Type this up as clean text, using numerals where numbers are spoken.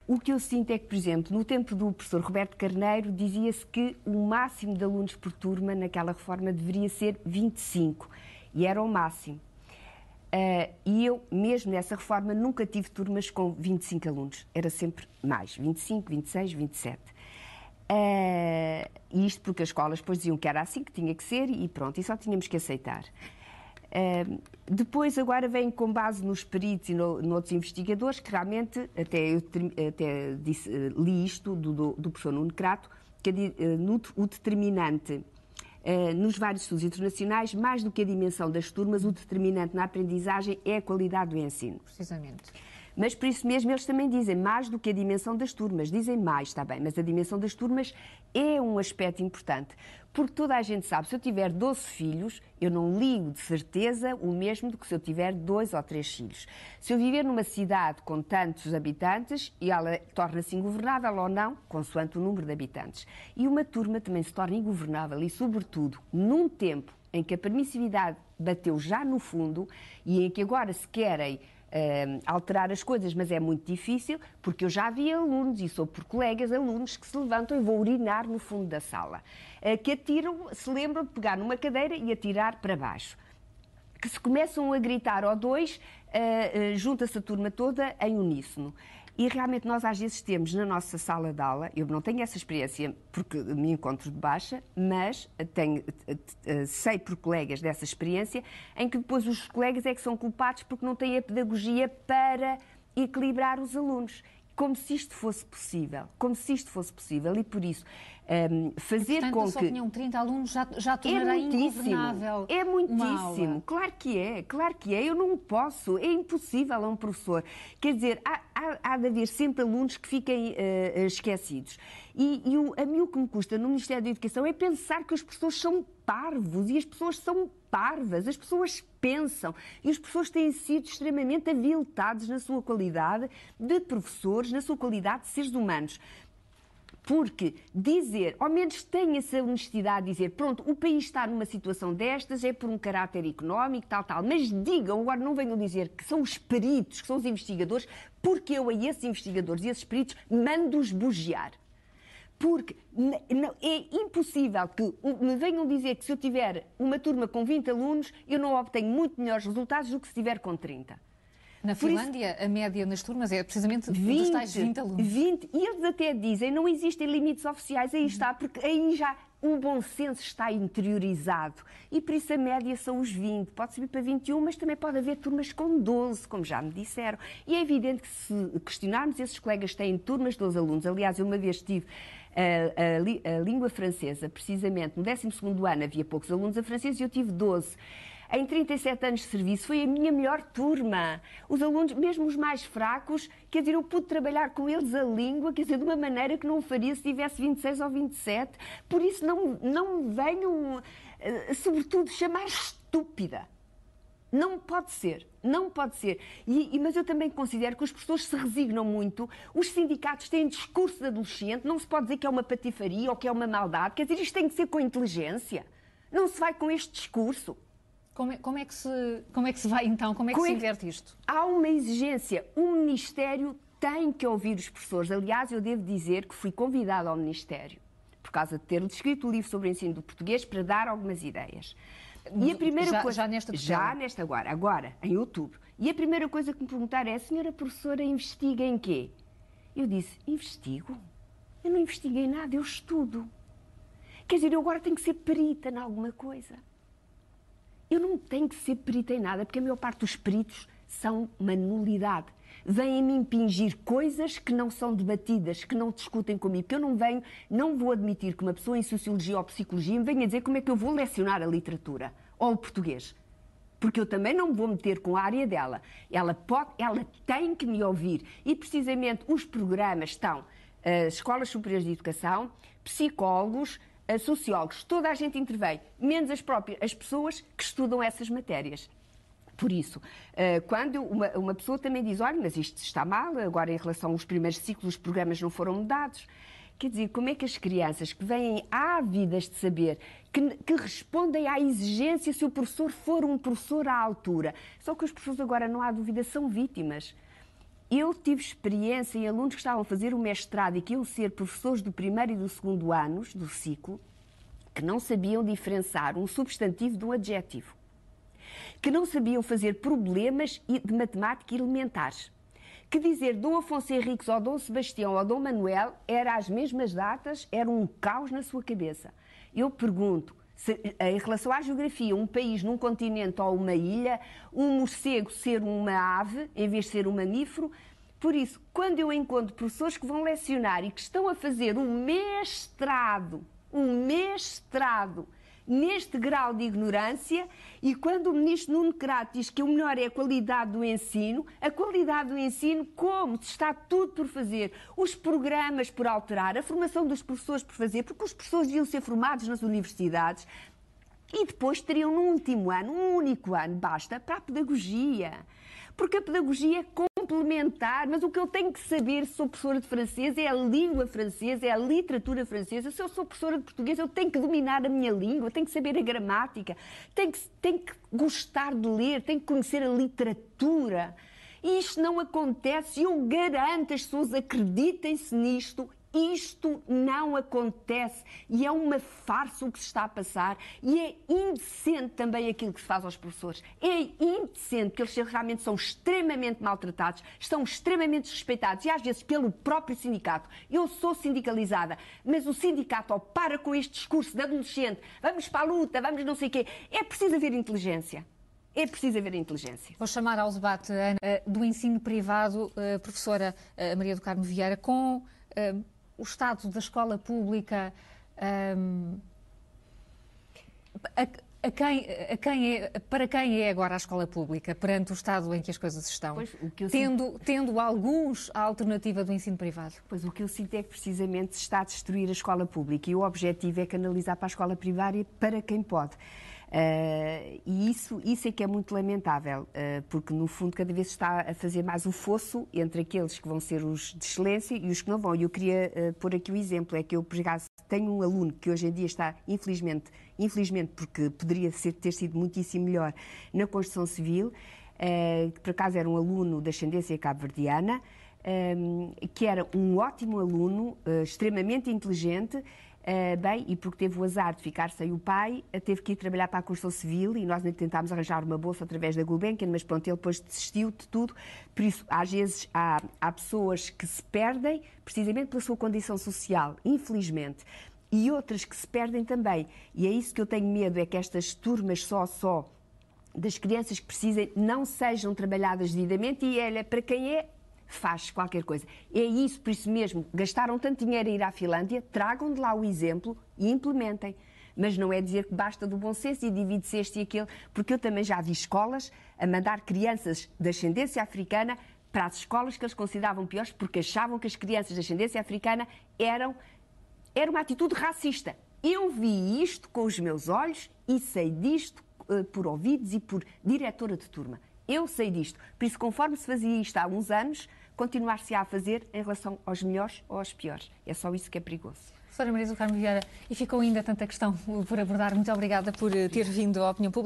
O que eu sinto é que, por exemplo, no tempo do professor Roberto Carneiro, dizia-se que o máximo de alunos por turma naquela reforma deveria ser 25, e era o máximo. E eu, mesmo nessa reforma, nunca tive turmas com 25 alunos, era sempre mais, 25, 26, 27. E isto porque as escolas depois diziam que era assim, que tinha que ser, e pronto, e só tínhamos que aceitar. Depois, agora vem com base nos peritos e noutros investigadores, que realmente, li isto do professor Nuno Crato, que o determinante nos vários estudos internacionais, mais do que a dimensão das turmas, o determinante na aprendizagem é a qualidade do ensino. Precisamente. Mas por isso mesmo eles também dizem mais do que a dimensão das turmas. Dizem mais, está bem, mas a dimensão das turmas é um aspecto importante. Porque toda a gente sabe, se eu tiver 12 filhos, eu não ligo de certeza o mesmo do que se eu tiver 2 ou 3 filhos. Se eu viver numa cidade com tantos habitantes, e ela torna-se ingovernável ou não, consoante o número de habitantes. E uma turma também se torna ingovernável e, sobretudo, num tempo em que a permissividade bateu já no fundo e em que agora se querem alterar as coisas, mas é muito difícil, porque eu já vi alunos, e sou por colegas, alunos que se levantam e vão urinar no fundo da sala, que atiram, se lembram de pegar numa cadeira e atirar para baixo, que se começam a gritar ao dois, junta-se a turma toda em uníssono. E realmente nós às vezes temos na nossa sala de aula, eu não tenho essa experiência porque me encontro de baixa, mas sei por colegas dessa experiência, em que depois os colegas é que são culpados porque não têm a pedagogia para equilibrar os alunos. Como se isto fosse possível, e por isso fazer portanto, com a sua que... opinião, 30 alunos já tornará ingovernável. É muitíssimo, claro que é, eu não posso, é impossível a um professor. Quer dizer, há de haver sempre alunos que fiquem esquecidos. A mim o que me custa no Ministério da Educação é pensar que os professores são parvos, e as pessoas são parvas, as pessoas pensam, e os professores têm sido extremamente aviltados na sua qualidade de professores, na sua qualidade de seres humanos. Porque dizer, ao menos tenha essa honestidade de dizer, pronto, o país está numa situação destas, é por um caráter económico, tal, mas digam, agora não venham dizer que são os peritos, que são os investigadores, porque eu a esses investigadores e esses peritos mando-os bugiar. Porque é impossível que me venham dizer que se eu tiver uma turma com 20 alunos, eu não obtenho muito melhores resultados do que se tiver com 30. Na Finlândia, a média nas turmas é precisamente dos tais 20 alunos. 20, e eles até dizem, não existem limites oficiais, aí está, porque aí já o bom senso está interiorizado. E por isso a média são os 20. Pode subir para 21, mas também pode haver turmas com 12, como já me disseram. E é evidente que se questionarmos, esses colegas têm turmas de 12 alunos. Aliás, eu uma vez tive a língua francesa, precisamente no 12º ano havia poucos alunos a francês e eu tive 12. Em 37 anos de serviço foi a minha melhor turma. Os alunos, mesmo os mais fracos, quer dizer, eu pude trabalhar com eles a língua, quer dizer, de uma maneira que não faria se tivesse 26 ou 27. Por isso não me venham, sobretudo, chamar estúpida. Não pode ser. Mas eu também considero que os professores se resignam muito, os sindicatos têm discurso de adolescente, não se pode dizer que é uma patifaria ou que é uma maldade, quer dizer, isto tem que ser com inteligência. Não se vai com este discurso. Como é que se vai então? Como é que se inverte isto? Há uma exigência. O Ministério tem que ouvir os professores. Aliás, eu devo dizer que fui convidada ao Ministério, por causa de ter escrito o livro sobre o ensino do português, para dar algumas ideias. E a primeira coisa, já nesta agora, em outubro. E a primeira coisa que me perguntaram é: a senhora professora investiga em quê? Eu disse: investigo? Eu não investiguei nada, eu estudo. Quer dizer, eu agora tenho que ser perita em alguma coisa. Eu não tenho que ser perita em nada, porque a maior parte dos peritos são uma nulidade. Vêm-me impingir coisas que não são debatidas, que não discutem comigo, porque eu não vou admitir que uma pessoa em Sociologia ou Psicologia me venha dizer como é que eu vou lecionar a literatura ou o português. Porque eu também não me vou meter com a área dela. Ela tem que me ouvir. E precisamente os programas estão escolas superiores de educação, psicólogos, sociólogos, toda a gente intervém, menos as pessoas que estudam essas matérias. Por isso, quando uma pessoa também diz, olha, mas isto está mal, agora em relação aos primeiros ciclos os programas não foram mudados. Quer dizer, como é que as crianças que vêm ávidas de saber, que respondem à exigência se o professor for um professor à altura, só que os professores agora, não há dúvida, são vítimas. Eu tive experiência em alunos que estavam a fazer o mestrado e que iam ser professores do primeiro e do segundo anos do ciclo, que não sabiam diferenciar um substantivo de um adjetivo, que não sabiam fazer problemas de matemática elementares, que dizer Dom Afonso Henriques ou Dom Sebastião ou Dom Manuel era as mesmas datas, era um caos na sua cabeça. Eu pergunto, em relação à geografia, um país num continente ou uma ilha, um morcego ser uma ave em vez de ser um mamífero. Por isso, quando eu encontro professores que vão lecionar e que estão a fazer um mestrado neste grau de ignorância, e quando o ministro Nuno Crato diz que o melhor é a qualidade do ensino, como se está tudo por fazer, os programas por alterar, a formação dos professores por fazer, porque os professores deviam ser formados nas universidades e depois teriam no último ano, um único ano, basta, para a pedagogia. Porque a pedagogia é complementar, mas o que eu tenho que saber se sou professora de francês é a língua francesa, é a literatura francesa. Se eu sou professora de português, eu tenho que dominar a minha língua, tenho que saber a gramática, tenho que gostar de ler, tenho que conhecer a literatura. E isto não acontece, e eu garanto, as pessoas acreditem-se nisto. Isto não acontece e é uma farsa o que se está a passar e é indecente também aquilo que se faz aos professores. É indecente, porque eles realmente são extremamente maltratados, estão extremamente desrespeitados e às vezes pelo próprio sindicato. Eu sou sindicalizada, mas o sindicato, ao para com este discurso de adolescente, vamos para a luta, vamos não sei o quê, é preciso haver inteligência. É preciso haver inteligência. Vou chamar ao debate, Ana, do ensino privado, professora Maria do Carmo Vieira, com o estado da escola pública, para quem é agora a escola pública, perante o estado em que as coisas estão, pois, tendo alguns a alternativa do ensino privado? Pois o que eu sinto é que precisamente se está a destruir a escola pública e o objetivo é canalizar para a escola privada para quem pode. E isso é que é muito lamentável, porque no fundo cada vez se está a fazer mais um fosso entre aqueles que vão ser os de excelência e os que não vão. E eu queria pôr aqui o exemplo, é que eu, por acaso, tenho um aluno que hoje em dia está, infelizmente porque poderia ter sido muitíssimo melhor, na construção civil, que por acaso era um aluno de ascendência cabo-verdiana, que era um ótimo aluno, extremamente inteligente, e porque teve o azar de ficar sem o pai, teve que ir trabalhar para a construção civil e nós tentámos arranjar uma bolsa através da Gulbenkian, mas pronto, ele depois desistiu de tudo. Por isso, às vezes, há pessoas que se perdem precisamente pela sua condição social, infelizmente, e outras que se perdem também. E é isso que eu tenho medo, é que estas turmas só das crianças que precisem não sejam trabalhadas devidamente e para quem faz qualquer coisa. É isso, por isso mesmo, gastaram tanto dinheiro a ir à Finlândia, tragam de lá o exemplo e implementem. Mas não é dizer que basta do bom senso e divide-se este e aquele, porque eu também já vi escolas a mandar crianças de ascendência africana para as escolas que eles consideravam piores, porque achavam que as crianças de ascendência africana era uma atitude racista. Eu vi isto com os meus olhos e sei disto por ouvidos e por diretora de turma. Eu sei disto. Por isso, conforme se fazia isto há uns anos, continuar-se-á a fazer em relação aos melhores ou aos piores. É só isso que é perigoso. Professora Maria do Carmo Vieira, e ficou ainda tanta questão por abordar. Muito obrigada por ter vindo à Opinião Pública.